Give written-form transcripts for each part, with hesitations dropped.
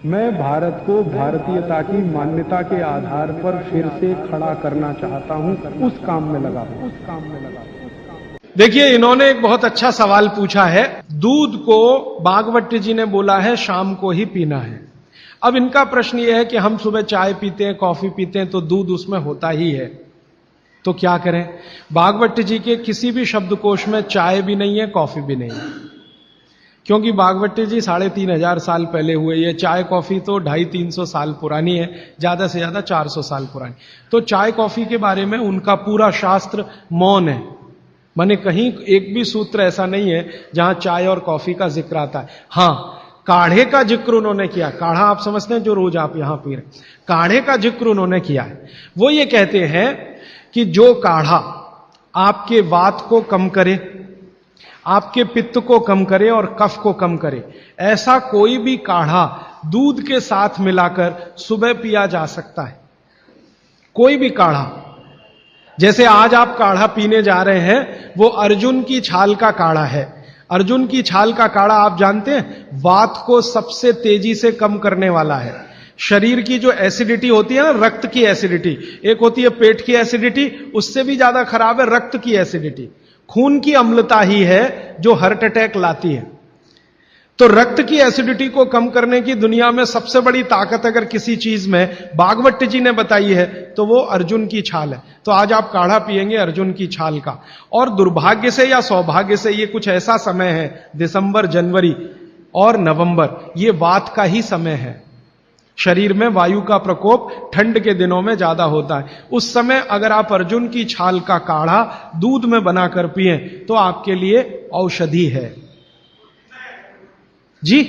मैं भारत को भारतीयता की मान्यता के आधार पर फिर से खड़ा करना चाहता हूं, उस काम में लगा हूं। देखिए, इन्होंने एक बहुत अच्छा सवाल पूछा है। दूध को भागवत जी ने बोला है शाम को ही पीना है। अब इनका प्रश्न यह है कि हम सुबह चाय पीते हैं, कॉफी पीते हैं, तो दूध उसमें होता ही है, तो क्या करें? भागवत जी के किसी भी शब्दकोश में चाय भी नहीं है, कॉफी भी नहीं है, क्योंकि भागवत जी 3500 साल पहले हुए। ये चाय कॉफी तो 250-300 साल पुरानी है, ज्यादा से ज्यादा 400 साल पुरानी। तो चाय कॉफी के बारे में उनका पूरा शास्त्र मौन है, माने कहीं एक भी सूत्र ऐसा नहीं है जहां चाय और कॉफी का जिक्र आता है। हां, काढ़े का जिक्र उन्होंने किया। काढ़ा आप समझते हैं, जो रोज आप यहां पी रहे, काढ़े का जिक्र उन्होंने किया है। वो ये कहते हैं कि जो काढ़ा आपके वात को कम करे, आपके पित्त को कम करे और कफ को कम करे, ऐसा कोई भी काढ़ा दूध के साथ मिलाकर सुबह पिया जा सकता है। कोई भी काढ़ा, जैसे आज आप काढ़ा पीने जा रहे हैं, वो अर्जुन की छाल का काढ़ा है। अर्जुन की छाल का काढ़ा आप जानते हैं, वात को सबसे तेजी से कम करने वाला है। शरीर की जो एसिडिटी होती है ना, रक्त की एसिडिटी, एक होती है पेट की एसिडिटी, उससे भी ज्यादा खराब है रक्त की एसिडिटी। खून की अम्लता ही है जो हार्ट अटैक लाती है। तो रक्त की एसिडिटी को कम करने की दुनिया में सबसे बड़ी ताकत अगर किसी चीज में भागवत जी ने बताई है तो वो अर्जुन की छाल है। तो आज आप काढ़ा पिएंगे अर्जुन की छाल का। और दुर्भाग्य से या सौभाग्य से ये कुछ ऐसा समय है, दिसंबर, जनवरी और नवंबर, ये वात का ही समय है। शरीर में वायु का प्रकोप ठंड के दिनों में ज्यादा होता है। उस समय अगर आप अर्जुन की छाल का काढ़ा दूध में बनाकर पिए तो आपके लिए औषधि है। जी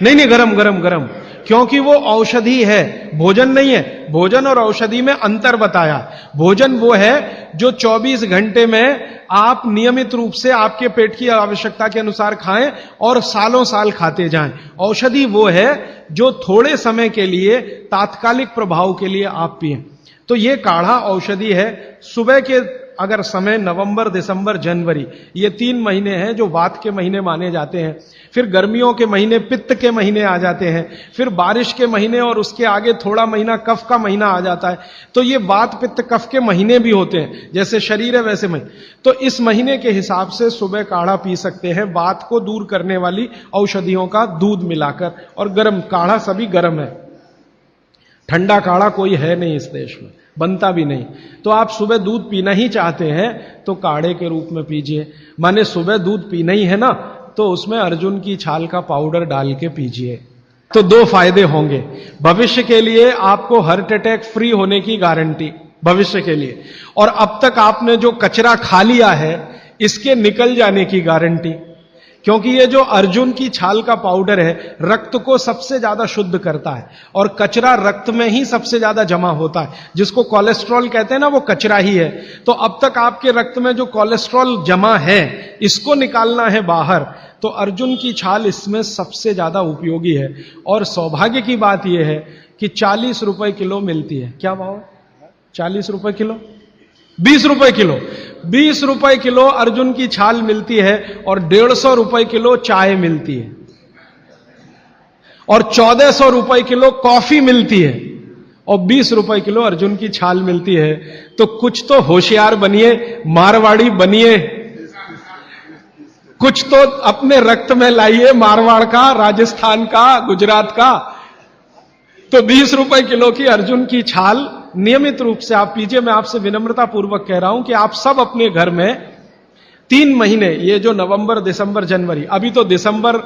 नहीं, गरम गरम गरम, क्योंकि वो औषधि है, भोजन नहीं है। भोजन और औषधि में अंतर बताया। भोजन वो है जो 24 घंटे में आप नियमित रूप से आपके पेट की आवश्यकता के अनुसार खाएं और सालों साल खाते जाएं। औषधि वो है जो थोड़े समय के लिए, तात्कालिक प्रभाव के लिए आप पिएं। तो ये काढ़ा औषधि है। सुबह के अगर समय नवंबर, दिसंबर, जनवरी, ये 3 महीने हैं जो वात के महीने माने जाते हैं। फिर गर्मियों के महीने पित्त के महीने आ जाते हैं। फिर बारिश के महीने और उसके आगे थोड़ा महीना कफ का महीना आ जाता है। तो ये वात, पित्त, कफ के महीने भी होते हैं। जैसे शरीर है वैसे महीने। तो इस महीने के हिसाब से सुबह काढ़ा पी सकते हैं, वात को दूर करने वाली औषधियों का दूध मिलाकर। और गर्म काढ़ा सभी गर्म है, ठंडा काढ़ा कोई है नहीं इस देश में, बनता भी नहीं। तो आप सुबह दूध पीना ही चाहते हैं तो काढ़े के रूप में पीजिए। माने सुबह दूध पीना ही है ना, तो उसमें अर्जुन की छाल का पाउडर डाल के पीजिए। तो 2 फायदे होंगे। भविष्य के लिए आपको हार्ट अटैक फ्री होने की गारंटी, भविष्य के लिए। और अब तक आपने जो कचरा खा लिया है इसके निकल जाने की गारंटी, क्योंकि ये जो अर्जुन की छाल का पाउडर है रक्त को सबसे ज्यादा शुद्ध करता है। और कचरा रक्त में ही सबसे ज्यादा जमा होता है, जिसको कोलेस्ट्रॉल कहते हैं ना, वो कचरा ही है। तो अब तक आपके रक्त में जो कोलेस्ट्रॉल जमा है इसको निकालना है बाहर, तो अर्जुन की छाल इसमें सबसे ज्यादा उपयोगी है। और सौभाग्य की बात यह है कि 40 रुपए किलो मिलती है। क्या भाव है? 40 रुपए किलो, 20 रुपए किलो, 20 रुपए किलो अर्जुन की छाल मिलती है। और 150 रुपए किलो चाय मिलती है। और 1400 रुपए किलो कॉफी मिलती है। और 20 रुपए किलो अर्जुन की छाल मिलती है। तो कुछ तो होशियार बनिए, मारवाड़ी बनिए, कुछ तो अपने रक्त में लाइए, मारवाड़ का, राजस्थान का, गुजरात का। तो 20 रुपए किलो की अर्जुन की छाल नियमित रूप से आप पीजिए। मैं आपसे विनम्रता पूर्वक कह रहा हूं कि आप सब अपने घर में 3 महीने, ये जो नवंबर, दिसंबर, जनवरी, अभी तो दिसंबर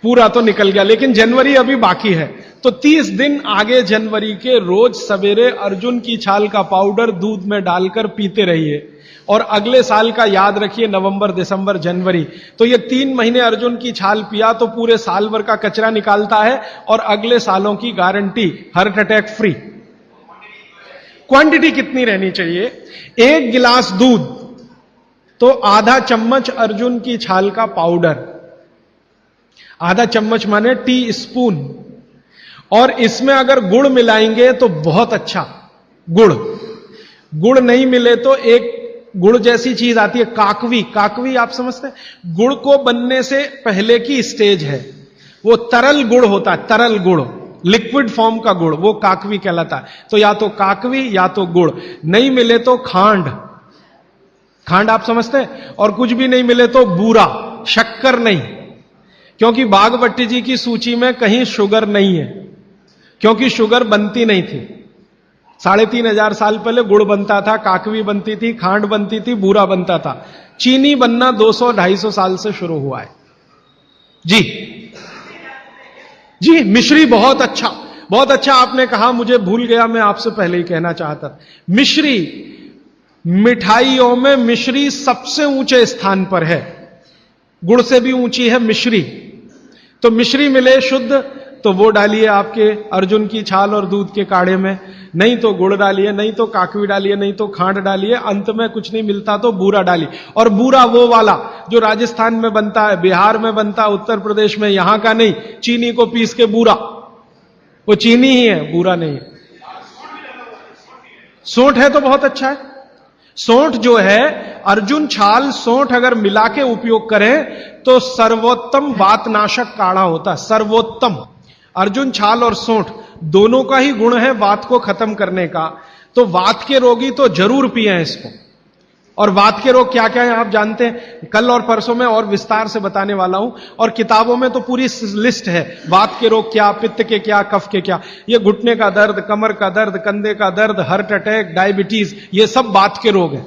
पूरा तो निकल गया लेकिन जनवरी अभी बाकी है, तो 30 दिन आगे जनवरी के रोज सवेरे अर्जुन की छाल का पाउडर दूध में डालकर पीते रहिए। और अगले साल का याद रखिए, नवंबर, दिसंबर, जनवरी, तो ये 3 महीने अर्जुन की छाल पिया तो पूरे साल भर का कचरा निकालता है। और अगले सालों की guarantee, heart attack free. Quantity कितनी रहनी चाहिए? 1 गिलास दूध तो आधा चम्मच अर्जुन की छाल का पाउडर, आधा चम्मच माने टी स्पून। और इसमें अगर गुड़ मिलाएंगे तो बहुत अच्छा। गुड़ नहीं मिले तो एक गुड़ जैसी चीज आती है, काकवी। काकवी आप समझते हैं? गुड़ को बनने से पहले की स्टेज है, वो तरल गुड़ होता है, तरल गुड़। लिक्विड फॉर्म का गुड़, वो काकवी कहलाता है। तो या तो काकवी या तो गुड़, नहीं मिले तो खांड, खांड आप समझते हैं, और कुछ भी नहीं मिले तो बूरा, शक्कर नहीं, क्योंकि बागभट्टी जी की सूची में कहीं शुगर नहीं है, क्योंकि शुगर बनती नहीं थी। 3500 साल पहले गुड़ बनता था, काकवी बनती थी, खांड बनती थी, बूरा बनता था। चीनी बनना 200-250 साल से शुरू हुआ है। जी जी, मिश्री बहुत अच्छा, बहुत अच्छा आपने कहा, मुझे भूल गया, मैं आपसे पहले ही कहना चाहता था। मिश्री, मिठाइयों में मिश्री सबसे ऊंचे स्थान पर है, गुड़ से भी ऊंची है मिश्री। तो मिश्री मिले शुद्ध तो वो डालिए आपके अर्जुन की छाल और दूध के काढ़े में, नहीं तो गुड़ डालिए, नहीं तो काकवी डालिए, नहीं तो खांड डालिए, अंत में कुछ नहीं मिलता तो बूरा डालिए। और बूरा वो वाला जो राजस्थान में बनता है, बिहार में बनता है, उत्तर प्रदेश में, यहां का नहीं, चीनी को पीस के बूरा, वो चीनी ही है, बूरा नहीं है। सोंठ है तो बहुत अच्छा है। सोंठ जो है, अर्जुन छाल सोंठ अगर मिला के उपयोग करें तो सर्वोत्तम वातनाशक काढ़ा होता है, सर्वोत्तम। अर्जुन छाल और सोंठ दोनों का ही गुण है वात को खत्म करने का, तो वात के रोगी तो जरूर पिए इसको। और वात के रोग क्या क्या है आप जानते हैं, कल और परसों में और विस्तार से बताने वाला हूं, और किताबों में तो पूरी लिस्ट है, वात के रोग क्या, पित्त के क्या, कफ के क्या। ये घुटने का दर्द, कमर का दर्द, कंधे का दर्द, हार्ट अटैक, डायबिटीज, ये सब वात के रोग हैं।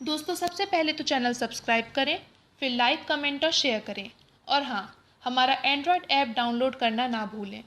दोस्तों, सबसे पहले तो चैनल सब्सक्राइब करें, फिर लाइक, कमेंट और शेयर करें। और हाँ, हमारा एंड्रॉयड ऐप डाउनलोड करना ना भूलें।